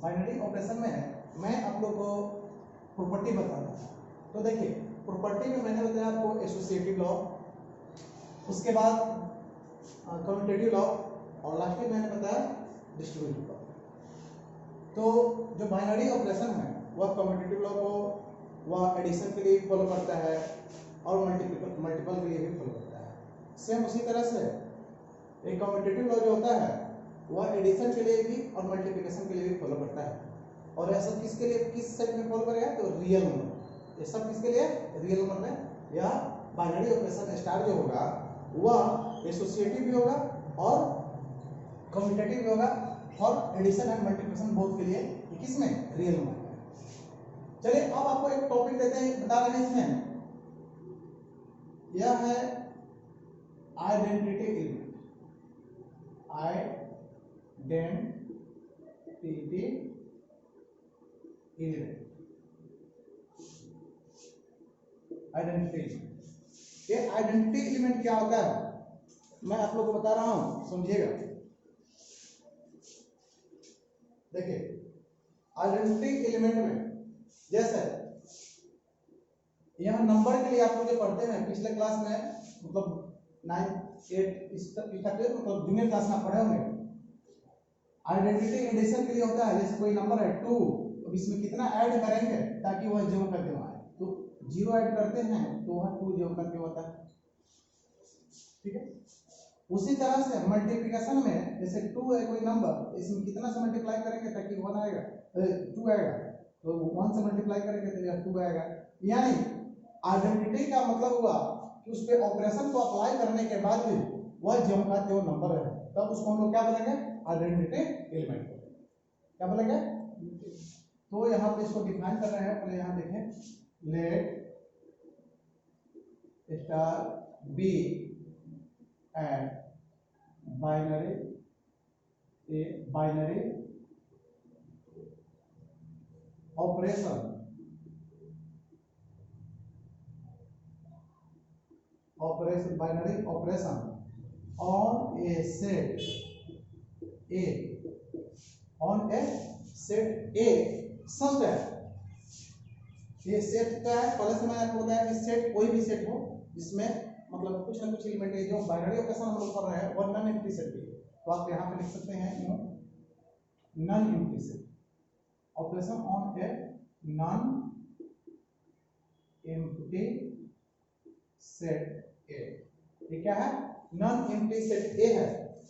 Binary operation में मैं आप लोग को प्रॉपर्टी बता रहा हूँ। तो देखिए प्रॉपर्टी में मैंने बताया आपको एसोसिएटिव लॉ, उसके बाद कम्यूटेटिव लॉ और लास्ट में मैंने बताया डिस्ट्रीब्यूटिव लॉ। तो जो बाइनरी ऑपरेशन है वह कम्यूटेटिव लॉ को वह एडिशन के लिए फॉलो करता है और मल्टीपल के लिए भी फॉलो करता है। सेम उसी तरह से एक कम्यूटेटिव लॉ जो होता है वह एडिशन के लिए भी और मल्टीप्लिकेशन के लिए भी फॉलो करता है। और यह सब किसके लिए, किस सेट में फॉलो करेगा, तो रियल नंबर। ये सब किसके लिए, रियल नंबर में। या बाइनरी ऑपरेशन स्टार जो होगा वह एसोसिएटिव भी होगा और कम्यूटेटिव भी होगा और एडिशन एंड मल्टीप्लिकेशन बोथ के लिए किसमें, रियल नंबर में। चलिए अब आपको एक टॉपिक देते हैं, बता रहे हैं इसमें, यह है identity element. Identity element, identity element. ये आइडेंटिटी एलिमेंट क्या होता है मैं आप लोगों को बता रहा हूं, समझिएगा। देखिए आइडेंटिटी एलिमेंट में जैसे यह नंबर के लिए आप लोग जो पढ़ते हैं पिछले क्लास में, मतलब 9, 8 इस तक मतलब जूनियर क्लास में पढ़े होंगे। आइडेंटिटी एडिशन के लिए होता है, जैसे कोई नंबर है 2, अब इसमें कितना ऐड करेंगे ताकि वह जीरो करके आए, तो 0 ऐड करते हैं तो वह 2 जीरो करके होता है, ठीक है। उसी तरह से मल्टीप्लिकेशन में जैसे 2 है कोई नंबर, इसमें कितना से मल्टीप्लाई करेंगे ताकि 1 आएगा, 2 आएगा, तो 1 से मल्टीप्लाई करेंगे तो यह 2 आएगा। यानी आइडेंटिटी का मतलब हुआ कि उस पे ऑपरेशन को अप्लाई करने के बाद भी वह ज्यों का त्यों नंबर है, तब उसको हम लोग क्या बोलेंगे, आइडेंटिटी एलिमेंट। क्या बोलेंगे, तो यहाँ पे इसको डिफाइन कर रहे हैं। पहले यहाँ देखें, let star be and binary operation binary operation on a set A such that, ये सेट क्या है, पहले से मैंने आपको बताया कि सेट कोई भी सेट हो जिसमें मतलब कुछ ना कुछ एलिमेंट है। जो बाइनरी ऑपरेशन हम लोग कर रहे हैं वो नॉन एम्प्टी सेट है, तो आप यहाँ पे लिख सकते हैं non empty set, operation on a non empty set ए। ये क्या है, नॉन एम्प्टी सेट ए है।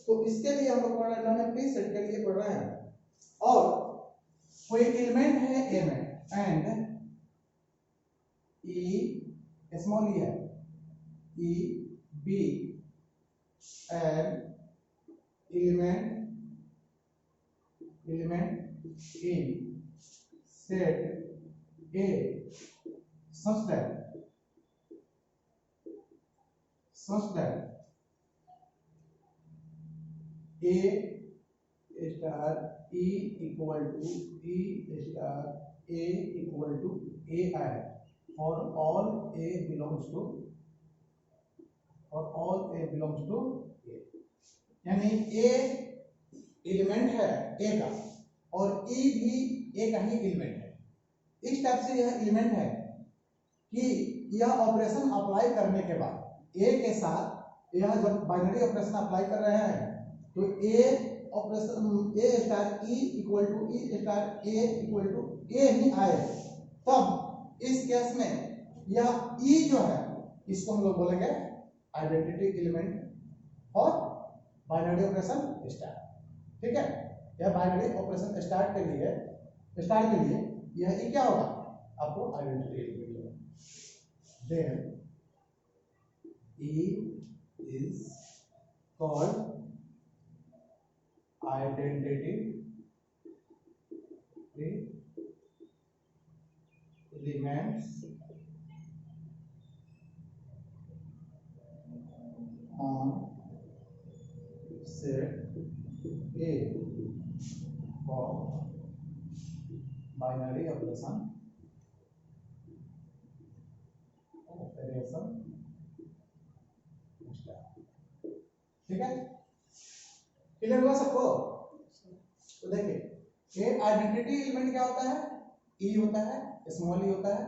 तो इसके लिए हम लोग पढ़ रहे हैं, नॉन एम्प्टी सेट के लिए पढ़ रहे हैं। और कोई एलिमेंट है ए में एंड ई स्मॉल ई है, E be and element in set A such that A star E equal to E star A equal to AI for all A belongs to A। यानी A element है A का और E भी A का ही element है। इस type से यह एलिमेंट है कि यह ऑपरेशन अप्लाई करने के बाद A के साथ, यह जब बाइनरी ऑपरेशन अप्लाई कर रहे हैं तो A operation A star E equal to E star A equal to A ही आए, तब इस केस में यह E जो है इसको हम लोग बोलेंगे आइडेंटिटी एलिमेंट और बाइनरी ऑपरेशन स्टार, ठीक है। यह बाइनरी ऑपरेशन स्टार के लिए यह क्या होगा, आपको आइडेंटिटी एलिमेंट होगा। Then E is called identity elements on set A for binary operation ठीक है, क्लियर हुआ सबको। तो देखिए ये आइडेंटिटी एलिमेंट क्या होता है? ई होता है, स्मॉल ई होता है।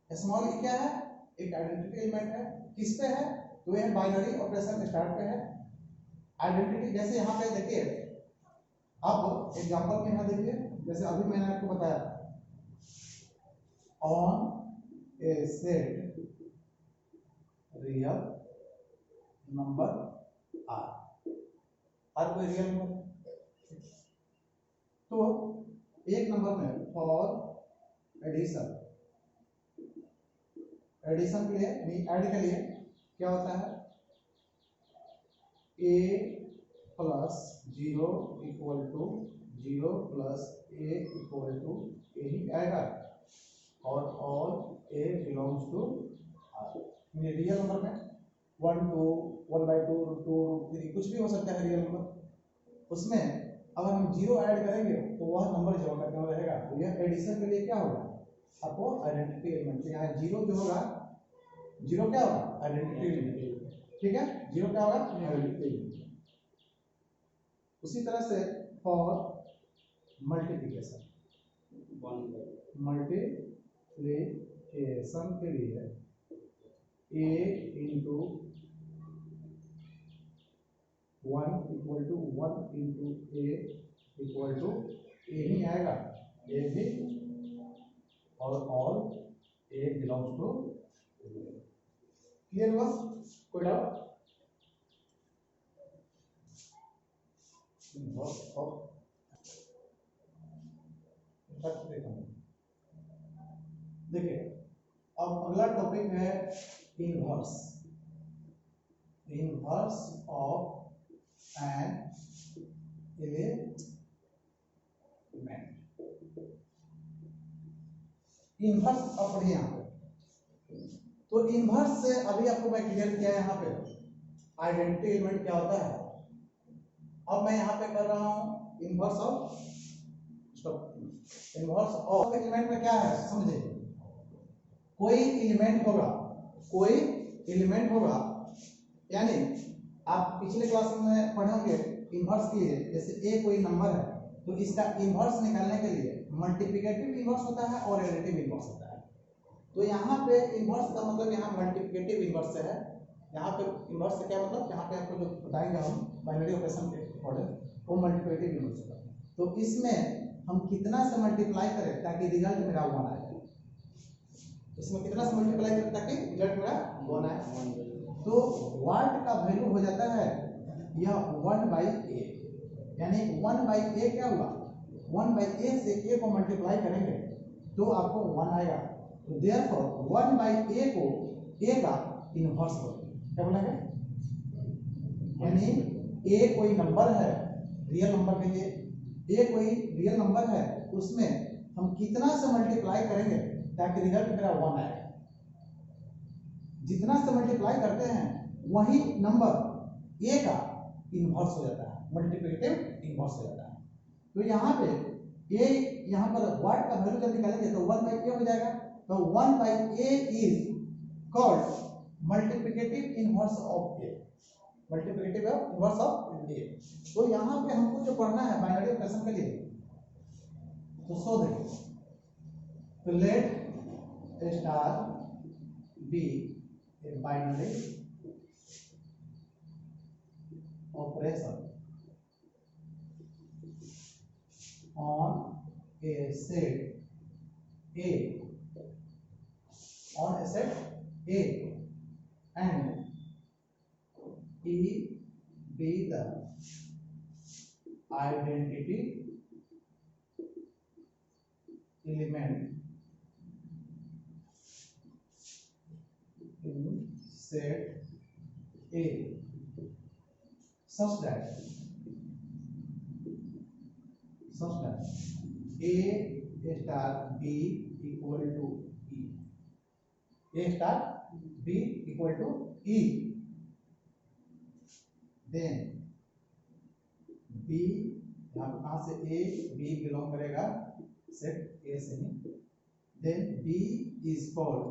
स्मॉल ई क्या है? एक आइडेंटिटी एलिमेंट है। किस पे है? तो ये बाइनरी ऑपरेशन स्टार्ट पे है। आइडेंटिटी जैसे यहाँ पे देखिए, अब एग्जांपल में यहाँ देखिए, जैसे अभी मैंने आपको बताया on a set real number R कोई रियल नंबर, तो एक नंबर में फॉर एडिशन, एडिशन के लिए ऐड के लिए क्या होता है? a plus 0 equal to 0 plus a equal to a ही आएगा, और all a belongs to r। Real number में 1 2 1/2 2 3 कुछ भी हो सकता है रियल नंबर। उसमें अगर हम 0 ऐड करेंगे तो वह नंबर जो होगा क्या रहेगा? तो यह एडिशन के लिए क्या होगा? आपको आइडेंटिटी एलिमेंट, यहाँ 0 जो होगा, 0 क्या होगा? आइडेंटिटी एलिमेंट, ठीक है? 0 क्या होगा? Identity element. उसी तरह से फॉर मल्टीप्लिकेशन, मल्टीप्लिकेशन के लिए a into 1 equal to 1 into a equal to a ही आएगा, a भी, और all a belongs to. Clear हुआ? कोई डाउट? देखिए, अब अगला टॉपिक है inverse, inverse of an element. Inverse अब पढ़िए यहाँ पे, तो इनवर्स से अभी आपको मैं क्लियर किया यहाँ पे आइडेंटिटी एलिमेंट क्या होता है। अब मैं यहाँ पे कर रहा हूँ inverse of, inverse of element में क्या है समझे? कोई एलिमेंट होगा, कोई एलिमेंट होगा, यानी आप पिछले क्लास में पढ़े होंगे इनवर्स के लिए, जैसे ए कोई नंबर है तो इसका इनवर्स निकालने के लिए मल्टीप्लिकेटिव इनवर्स होता है और एडिटिव इनवर्स होता है। तो यहाँ पे इनवर्स का मतलब यहाँ मल्टीप्लिकेटिव इनवर्स से है। यहाँ पे इनवर्स से क्या मतलब, यहाँ पे आपको जो बताएंगे हम बाइनरी ऑपरेशन के अकॉर्डिंग, वो मल्टीप्लिकेटिव इनवर्स होता है। तो इसमें हम कितना से मल्टीप्लाई करें ताकि रिजल्ट मेरा 1 आए? इसमें कितना से मल्टीप्लाई करें ताकि रिजल्ट मेरा 1 आए? तो वाट का वैल्यू हो जाता है यह 1/a, यानी 1/a क्या हुआ? 1/a से a को मल्टीप्लाई करेंगे तो आपको 1 आएगा। तो देयरफॉर 1/a को a का इनवर्स बोलेंगे। क्या बोलेंगे? यानी a कोई नंबर है, रियल नंबर के लिए a कोई रियल नंबर है, उसमें हम कितना से मल्टीप्लाई करेंगे ताकि रिजल्ट मेरा 1 आए? जितना से मल्टीप्लाई करते हैं वही नंबर a का इनवर्स हो जाता है, मल्टीप्लिकेटिव इनवर्स हो जाता है। तो यहाँ पे a, यहाँ पर वाट का वैल्यू जब निकालेंगे तो 1/a हो जाएगा। तो 1/a is called multiplicative inverse of a, multiplicative inverse of a। तो यहाँ पे हमको जो पढ़ना है बाइनरी ऑपरेशन के लिए, तो सो देखिए, तो let star be a binary operation on a set A, on a set A, and E be the identity element in set A such that A star B equal to E, A star B equal to E, then B, यहाँ पे कहाँ से A B belong करेगा set A से ही, then B is called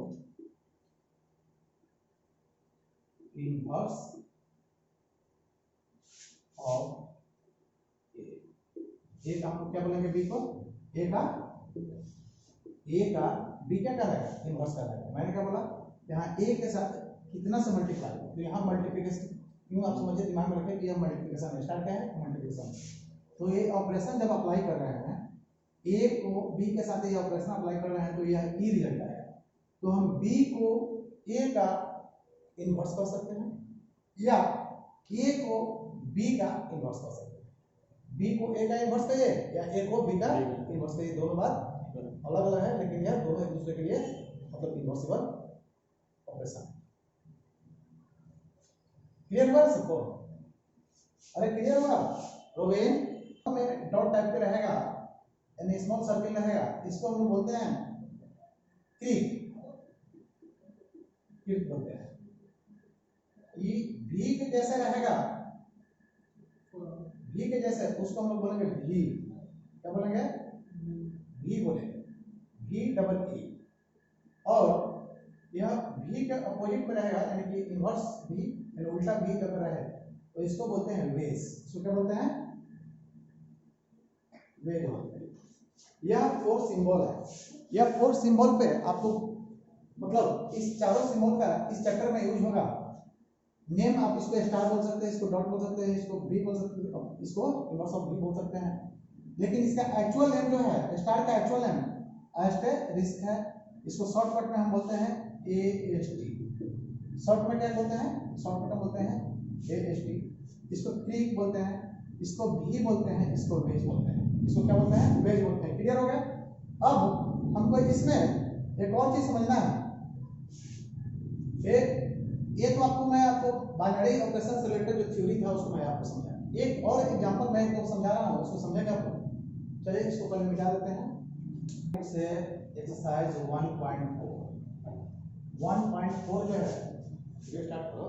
inverse of A, ए का हम क्या बोलेंगे बी को, ए का बी क्या कर रहेगा, इनवर्स कर रहेगा। मैंने क्या बोला, यहाँ ए के साथ कितना से मल्टीप्लाई, तो यहाँ मल्टीप्लिकेशन क्यों आप समझिए, दिमाग में रखें कि यह मल्टीप्लिकेशन स्टार्ट क्या है, मल्टीप्लिकेशन। तो ये ऑपरेशन जब अप्लाई कर रहे हैं ए को बी के साथ, ये ऑपरेशन अप्लाई कर रहे हैं तो यह ई रिजल्ट आएगा। तो हम बी को ए का इनवर्स कर सकते हैं या ए को बी का इनवर्स कर सकते हैं। बी को ए का इनवर्स करिए या ए को बी का इनवर्स करिए, दोनों बात अलग अलग है, लेकिन यह दोनों एक दूसरे के लिए मतलब इनवर्सिबल ऑपरेशन। क्लियर हुआ सबको? अरे क्लियर हुआ रोबिन? में डॉट टाइप के रहेगा यानी स्मॉल सर्किल रहेगा, इसको हम लोग बोलते हैं क्रीक बोलते हैं। ये भी के जैसे रहेगा, भी के जैसे, उसको हम लोग बोलेंगे भी। क्या बोलेंगे? भी बोलेंगे, भी डबल ई। और यह भी के अपोजिट में रहेगा यानी कि इनवर्स भी यानी उल्टा भी जब रहे तो इसको बोलते हैं वेज। इसको क्या बोलते हैं? वेज बोलते हैं। यह फोर सिंबल है। यह फोर सिंबल पे आपको मतलब इस चारों सिंबल का इस चैप्टर में यूज होगा। नेम आप इसको स्टार बोल सकते हैं, इसको डॉट बोल सकते हैं, इसको बी बोल सकते हैं, इसको इनवर्स ऑफ बी बोल सकते हैं। लेकिन इसका एक्चुअल नेम जो है, स्टार का एक्चुअल नेम एस्टेरिस्क है। इसको शॉर्टकट में हम बोलते हैं AST। शॉर्ट में क्या बोलते हैं? शॉर्टकट में बोलते हैं AST। इसको क्रीक बोलते हैं, इसको भी बोलते हैं, इसको वेज बोलते हैं। इसको क्या बोलते हैं? वेज बोलते हैं। क्लियर हो गया? अब हमको इसमें एक और चीज समझना है। ये तो आपको मैं आपको बाइनरी ऑपरेशन से रिलेटेड जो थ्योरी था उसको मैं आपको समझाया। एक और एग्जांपल मैं तो समझा रहा हूँ, उसको समझेंगे आप लोग। चलिए इसको पहले मिटा देते हैं। से एक्सरसाइज 1.4 जो है, ये स्टार्ट करो।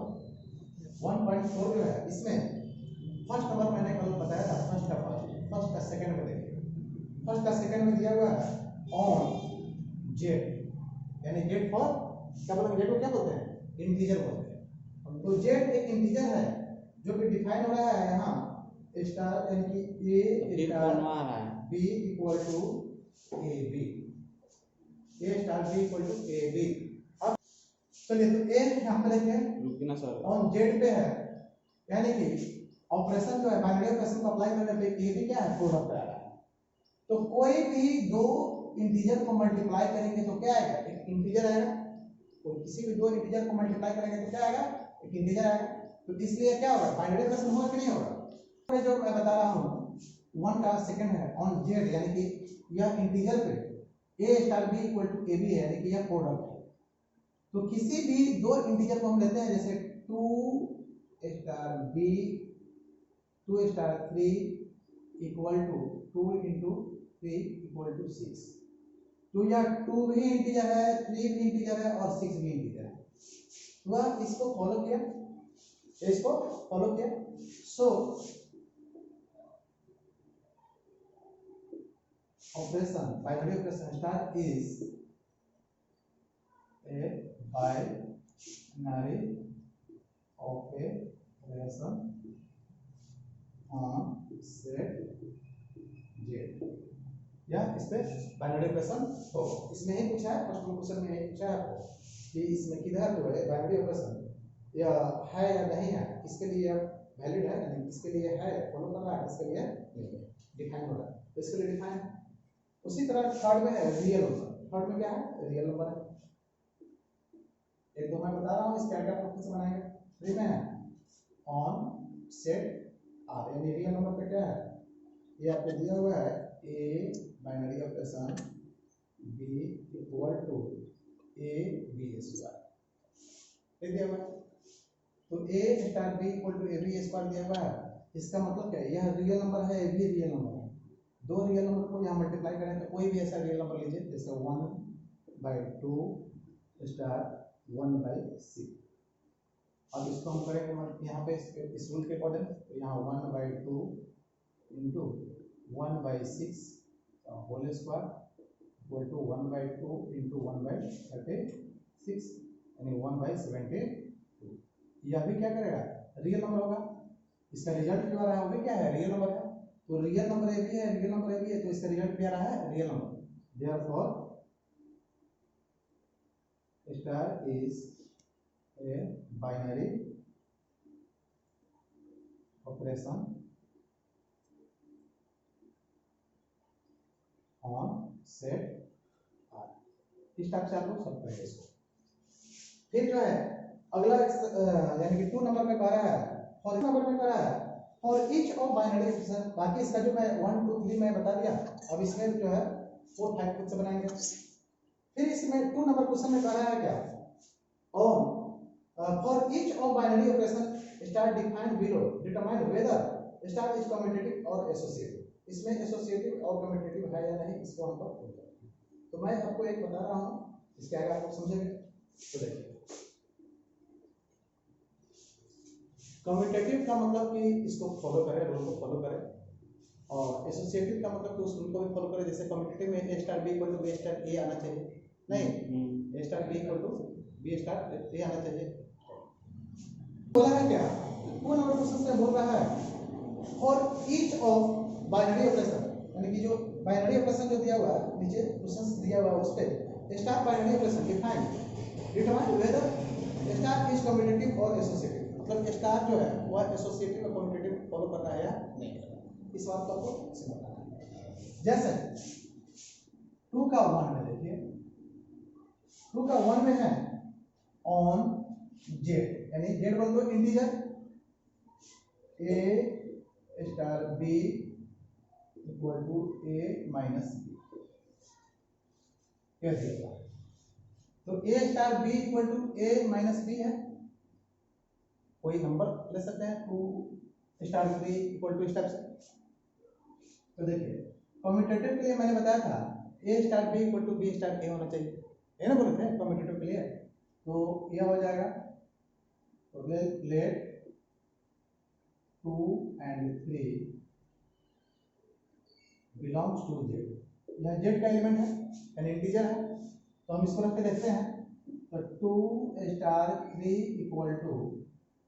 1.4 जो है, इसमें फर्स्ट नंबर मैंने कल बताया था, फर्स्ट का सेकंड में देखिए। फर्स्ट का सेकंड में दिया हुआ है ऑन जेड, यानी जेड फॉर क्या बोलते हैं? जेड को क्या बोलते हैं? इंटीजर बोलते हैं। तो जेड एक इंटीजर है जो कि डिफाइन हो रहा है यहाँ स्टार यानी कि A star B equal to A B, A star B equal to A B. अब चलिए तो ए यहाँ पे देखिए ऑन जेड पे है, यानी कि ऑपरेशन जो है बाइनरी ऑपरेशन को अप्लाई करने पे ए बी क्या है? प्रोडक्ट आ रहा है। तो कोई भी दो इंटीजर को मल्टीप्लाई करेंगे तो क्या आएगा? एक इंटीजर आएगा। तो किसी भी दो इंटीजर को मल्टीप्लाई करेंगे तो क्या आएगा? एक इंटीजर आएगा। तो इसलिए क्या होगा? बाइनरी ऑपरेशन होगा कि नहीं होगा? जो मैं बता रहा हूँ 1 का सेकंड है ऑन जेड, यानी कि यह इंटीजर पे A star B equal to A B है, यानी कि यह प्रोडक्ट है। तो किसी भी दो इंटीजर को हम लेते हैं, जैसे 2 star be 2 star 3 equal to 2 into 3 equal to 6। तो यह 2 भी इंटीजर है, 3 भी इंटीजर है और 6 भी इंटीजर है। तो इसको फॉलो किया, इसको फॉलो किया। सो operation binary operation star is a binary operation on set Z, या इस पे बाइनरी ऑपरेशन हो। इसमें ही पूछा है, फर्स्ट क्वेश्चन में यही पूछा है आपको कि इसमें किधर जो है बाइनरी ऑपरेशन या है या नहीं है, किसके लिए वैलिड है यानी किसके लिए है, फॉलो कर रहा है, किसके लिए नहीं है, डिफाइन हो रहा है। तो इसके लिए डिफाइन। उसी तरह थर्ड में है रियल नंबर। थर्ड में क्या है? रियल नंबर है। एक दो मैं बता रहा हूँ, इसका क्या प्रूफ से बनाएंगे। थ्री में है ऑन सेट आर, यानी रियल नंबर पे क्या है? ये आपको दिया हुआ है A binary operation B equal to A B square, ये दिया हुआ है। तो A star B equal to A B square दिया हुआ है। इसका मतलब क्या है? यह रियल नंबर है, ये भी रियल नंबर है। दो रियल नंबर को यहाँ मल्टीप्लाई करें तो कोई भी ऐसा रियल नंबर लीजिए, जैसे 1/2 स्टार 1/6। अब इसको हम करेंगे यहाँ पे इस रूल के अकॉर्डिंग, तो यहाँ 1/2 into 1/6 whole square equal to 1/2 into 1/36 यानी 1/72। यह भी क्या करेगा? रियल नंबर होगा। इसका रिजल्ट जो आ रहा है वो भी क्या है? रियल नंबर है। तो रियल नंबर ए भी है, रियल नंबर ए भी है, तो इसका रिजल्ट क्या रहा है? Real number. Therefore star is a binary operation on set R. इस टाइप से आप लोग सब पढ़ेंगे इसको। फिर जो है अगला यानी कि 2 नंबर में कह रहा है, फॉर नंबर में कह रहा है for each of binary operation. बाकी इसका जो मैं 1 2 3 मैं बता दिया, अब इसमें जो है 4 5 खुद से बनाएंगे। फिर इसमें 2 नंबर क्वेश्चन में कह रहा है क्या, on for each of binary operation star define below determine whether star is commutative और एसोसिएटिव। इसमें एसोसिएटिव और कम्यूटेटिव है या नहीं, इसको हम लोग तो मैं आपको एक बता रहा हूं, इसके आगे आप लोग समझेंगे। तो देखिए कम्यूटेटिव का मतलब कि इसको फॉलो करें, रूल को फॉलो करें, और एसोसिएटिव का मतलब कि उस रूल को भी फॉलो करें। जैसे कम्यूटेटिव में A star B equal to B star A आना चाहिए, नहीं A star B equal to B star A आना चाहिए। बोला है क्या, 2 नंबर क्वेश्चन से बोल रहा है for each of binary operation, यानी कि जो बाइनरी ऑपरेशन जो दिया हुआ है नीचे क्वेश्चंस दिया हुआ है उस पे star binary operation define determine whether star is commutative और एसोसिएटिव। मतलब स्टार जो है वह एसोसिएटिव और कम्यूटेटिव फॉलो कर रहा है या नहीं कर रहा है, इस बात को आपको समझना है। जैसे 2 का 1 में देखिए, 2 का 1 में है ऑन जेड, यानी जेड बोल दो integer A star B equal to A minus B कह दिया। तो A star B equal to A minus B है, कोई नंबर ले सकते हैं 2 स्टार 3 इक्वल टू इस टाइप से। तो देखिए कम्यूटेटिव के लिए मैंने बताया था A star B equal to B star A होना चाहिए, है ना, बोले थे कम्यूटेटिव के लिए। तो यह हो जाएगा, तो let 2 and 3 belongs to Z. यह जेड का एलिमेंट है, यानी इंटीजर है, तो हम इसको रख के देखते हैं। तो 2 स्टार 3 इक्वल टू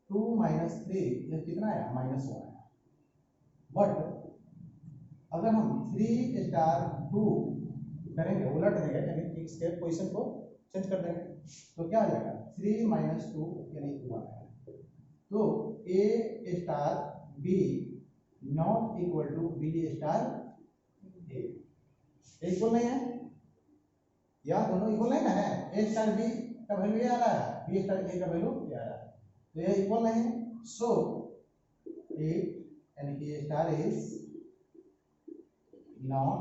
2 माइनस 3, यह कितना आया -1 आया। बट अगर हम 3 स्टार 2 करेंगे, उलट देंगे, यानी इसके पोजीशन को चेंज कर देंगे, तो क्या आ जाएगा 3 माइनस 2 यानी 1 आएगा। तो A star B not equal to B star A, equal नहीं है, या दोनों इक्वल नहीं है। ए स्टार बी का वैल्यू ये आ रहा है, बी स्टार ए का वैल्यू ये आ रहा है, तो ये इक्वल नहीं है। सो ए यानी कि A star is not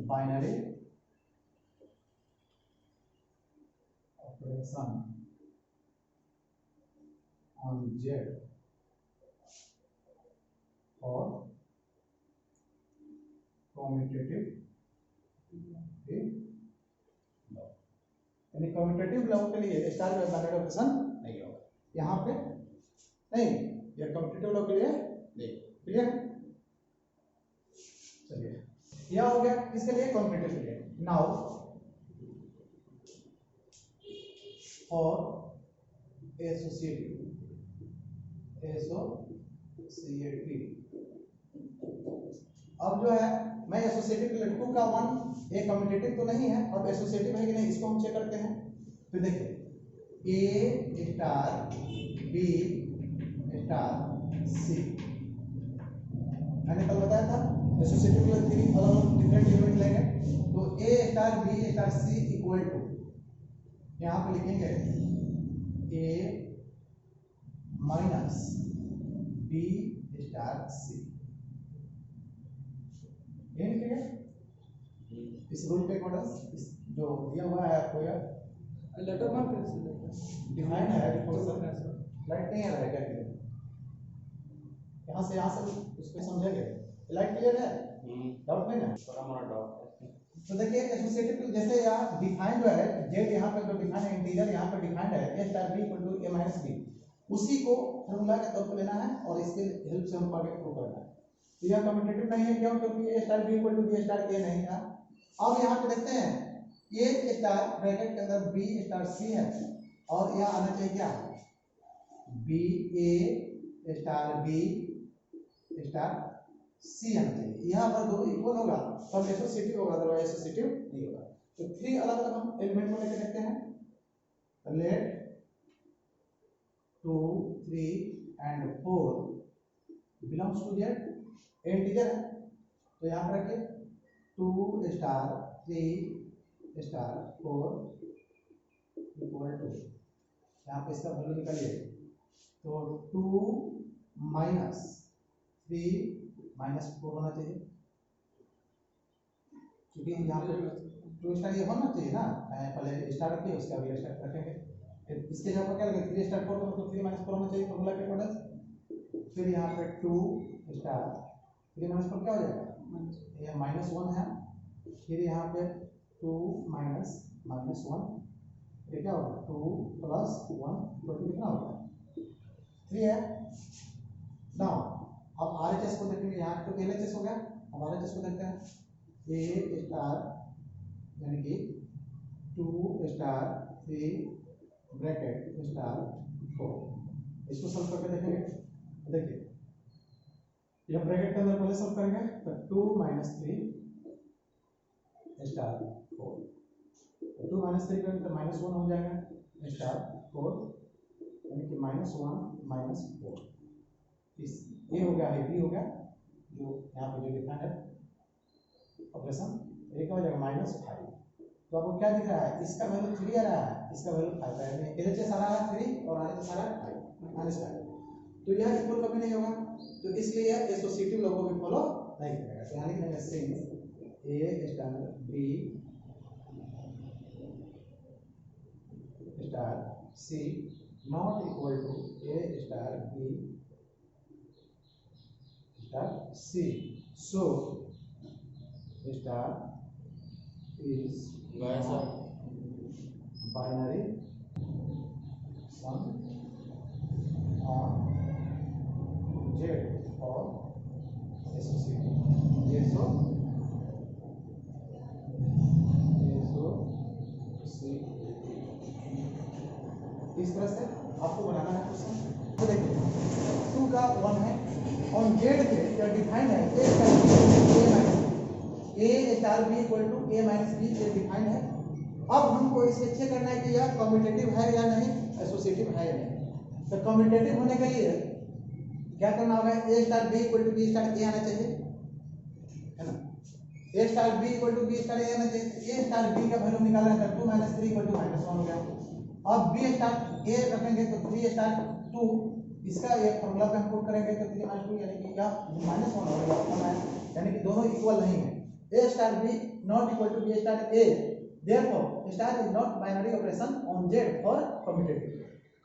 binary operation on Z or commutative law, यानी कम्यूटेटिव लॉ के लिए स्टार का बाइनरी ऑपरेशन नहीं होगा यहाँ पे, नहीं, यह कम्यूटेटिव लॉ के लिए नहीं। क्लियर? चलिए यह हो गया इसके लिए कम्यूटेटिव के लिए। नाउ फॉर एसोसिएटिव अब जो है मैं एसोसिएटिव के लिए 2 का 1 ए कम्यूटेटिव तो नहीं है, अब एसोसिएटिव है कि नहीं इसको हम चेक करते हैं। तो देखिए ए स्टार बी स्टार सी, मैंने कल बताया था एसोसिएटिव के लिए 3 अलग डिफरेंट एलिमेंट लेंगे। तो A star B star C equal to, यहाँ पे लिखेंगे A minus B star C, ये लिखेंगे इस रूल के अकॉर्डिंग। जो दिया हुआ है आपको यार लेटर मार्क कैसे डिफाइन है, लाइट नहीं आ रहा है क्या क्लियर? यहाँ से उसको समझेंगे, लाइट क्लियर है, डाउट नहीं ना? थोड़ा मोड़ा डाउट है। तो देखिए एसोसिएटिव जैसे यहाँ डिफाइन जो है जेड, यहाँ पे जो डिफाइन है इंटीजर, यहाँ पे डिफाइंड है A star B equal to A minus B, उसी को फार्मूला के तौर पर लेना है और इसके हेल्प से हमको आगे प्रूव करना है। तो यह कम्यूटेटिव नहीं है, क्यों? क्योंकि A star B equal to B star A नहीं था। अब यहाँ पे देखते हैं ए स्टार ब्रैकेट के अंदर बी स्टार सी है, और यह आना चाहिए क्या B A star B star सी आना चाहिए। यहाँ पर दोनों इक्वल होगा तब एसोसिएटिव होगा, अदरवाइज एसोसिएटिव नहीं होगा। तो 3 अलग अलग हम एलिमेंट को लेकर देखते हैं। Let 2, 3 and 4 belongs to Z, integer है तो यहाँ पर रखिए 2 स्टार 3 स्टार 4 इक्वल टू, यहाँ पे इसका वैल्यू निकालिए तो 2 माइनस 3 माइनस 4 होना चाहिए, क्योंकि यहाँ पे 2 स्टार ये होना चाहिए ना, पहले स्टार रखिए उसके अगले स्टार रखेंगे, फिर इसके जगह पर क्या लगेगा 3 स्टार 4 का मतलब 3 माइनस 4 होना चाहिए फॉर्मूला के अकॉर्डिंग। फिर यहाँ पे 2 स्टार 3 माइनस 4 क्या हो जाएगा, ये -1 है, फिर यहाँ पे 2 माइनस -1 ये क्या होगा 2 प्लस 1 कितना होगा 3 है। नाउ अब आरएचएस को देखेंगे, यहाँ तो एलएचएस हो गया, अब आरएचएस को देखते हैं। ए स्टार यानी कि 2 स्टार 3 ब्रैकेट स्टार 4, इसको सॉल्व करके देखेंगे। देखिए यह ब्रैकेट के अंदर पहले सॉल्व करेंगे तो 2 माइनस 3 स्टार 4, 2 माइनस 3 करेंगे तो -1 हो जाएगा स्टार 4 यानी कि -1 माइनस 4, इस ये हो गया है बी हो गया जो यहाँ पे जो लिखा है ऑपरेशन, ये क्या हो जाएगा -5। तो आपको क्या दिख रहा है, इसका वैल्यू 3 आ रहा है, इसका वैल्यू 5 आ रहा है, एलएचएस आ रहा है 3 और आरएचएस आ रहा है 5 तो यह इक्वल कभी नहीं होगा, तो इसलिए यह एसोसिएटिव लॉ को भी फॉलो नहीं करेगा। तो यहाँ लिखेंगे since A star B star C not equal to A star B star C, so star is binary sum on Z or associative इस तरह से आपको बनाना है क्वेश्चन। तो देखिए 2 का 1 है ऑन जेड के या डिफाइंड है A star B equal to A minus B, ये डिफाइंड है। अब हमको इसे चेक करना है कि यह कम्यूटेटिव है या नहीं, एसोसिएटिव है या नहीं। तो कम्यूटेटिव होने के लिए क्या करना होगा, A star B equal to B star A आना चाहिए, है ना। A star B equal to B star A आना चाहिए। ए स्टार बी का वैल्यू निकालना है 2 माइनस 3 इक्वल टू -1 हो गया। अब बी स्टार ए रखेंगे तो 3 स्टार 2, इसका एक फॉर्मूला पे हम पुट करेंगे तो 3 माइनस 2 यानी कि यह -1 हो गया, यानी कि दोनों इक्वल नहीं है। A star B not equal to B star A, therefore star is not binary operation on Z for commutative।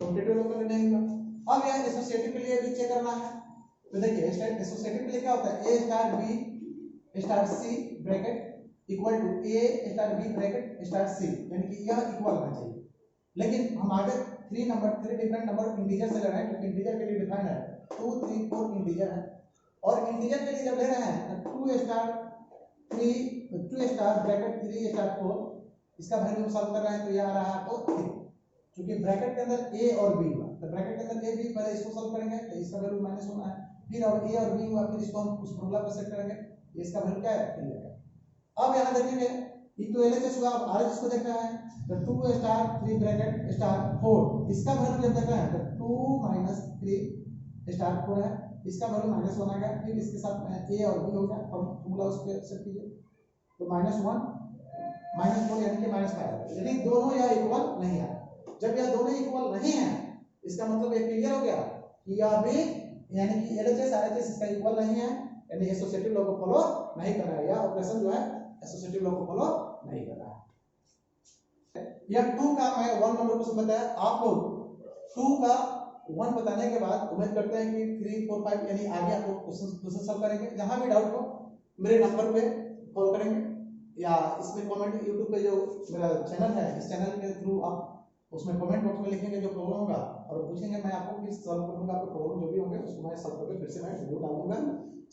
commutative लोग करने नहीं होगा। अब यह एसोसिएटिव के लिए भी चेक करना है, तो देखिए एसोसिएटिव के लिए क्या होता है, A star B star C bracket equal to A star B bracket star C, यानी कि यह इक्वल होना चाहिए। लेकिन हम आगे 3 डिफरेंट नंबर इंटीजर से ले रहे हैं, क्योंकि इंटीजर के लिए डिफाइन है 2 3 4 इंटीजर है, और इंटीजर के लिए जब ले रहे हैं तो 2 स्टार ब्रैकेट 3 स्टार 4, इसका वैल्यू सॉल्व कर रहे हैं तो यह आ रहा है आपको 3, क्योंकि ब्रैकेट के अंदर ए और बी हुआ, तो ब्रैकेट के अंदर ए बी पहले इसको सॉल्व करेंगे तो इसका वैल्यू -1 है, फिर अब ए और बी हुआ, फिर इसको हम उस फॉर्मूला पर सेट करेंगे, इसका वैल्यू क्या है 3 आएगा। अब यहां देखेंगे ये तो एलएचएस हुआ, अब आरएचएस को देख रहे हैं तो 2 स्टार 3 ब्रैकेट स्टार 4, इसका वैल्यू जब देख रहे हैं तो 2 माइनस 3 स्टार 4 है, इसका वैल्यू -1 आ गया, फिर इसके साथ ए और बी हो गया, फॉर्मूला उस पे सेट कीजिए तो -1 -4 यानी कि -5, यानी दोनों यह इक्वल नहीं है। जब यह दोनों इक्वल नहीं है इसका मतलब ये क्लियर हो गया कि यह भी यानी कि एलएचएस आरएचएस इसका इक्वल नहीं है, यानी एसोसिएटिव लॉ को फॉलो नहीं कर रहा है, यह ऑपरेशन जो है एसोसिएटिव लॉ को फॉलो नहीं कर रहा है। यह 2 का मैं 1 नंबर क्वेश्चन बताया, आप लोग 2 का 1 बताने के बाद उम्मीद करते हैं कि 3 4 5 यानी आगे आप लोग क्वेश्चन सॉल्व करेंगे। जहां भी डाउट हो मेरे नंबर पे कॉल करेंगे या इसमें कमेंट YouTube पे जो मेरा चैनल है इस चैनल के थ्रू आप उसमें कमेंट बॉक्स में लिखेंगे जो प्रॉब्लम होगा और पूछेंगे, मैं आपको फिर सॉल्व कर दूंगा, आपके प्रॉब्लम जो भी होंगे उसको मैं सॉल्व करके फिर से मैं वीडियो डाल दूंगा।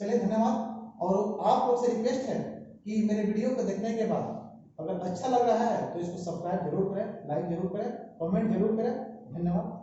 चलिए धन्यवाद। और आप लोग से रिक्वेस्ट है कि मेरे वीडियो को देखने के बाद अगर अच्छा लग रहा है तो इसको सब्सक्राइब जरूर करें, लाइक जरूर करें, कमेंट जरूर करें। धन्यवाद।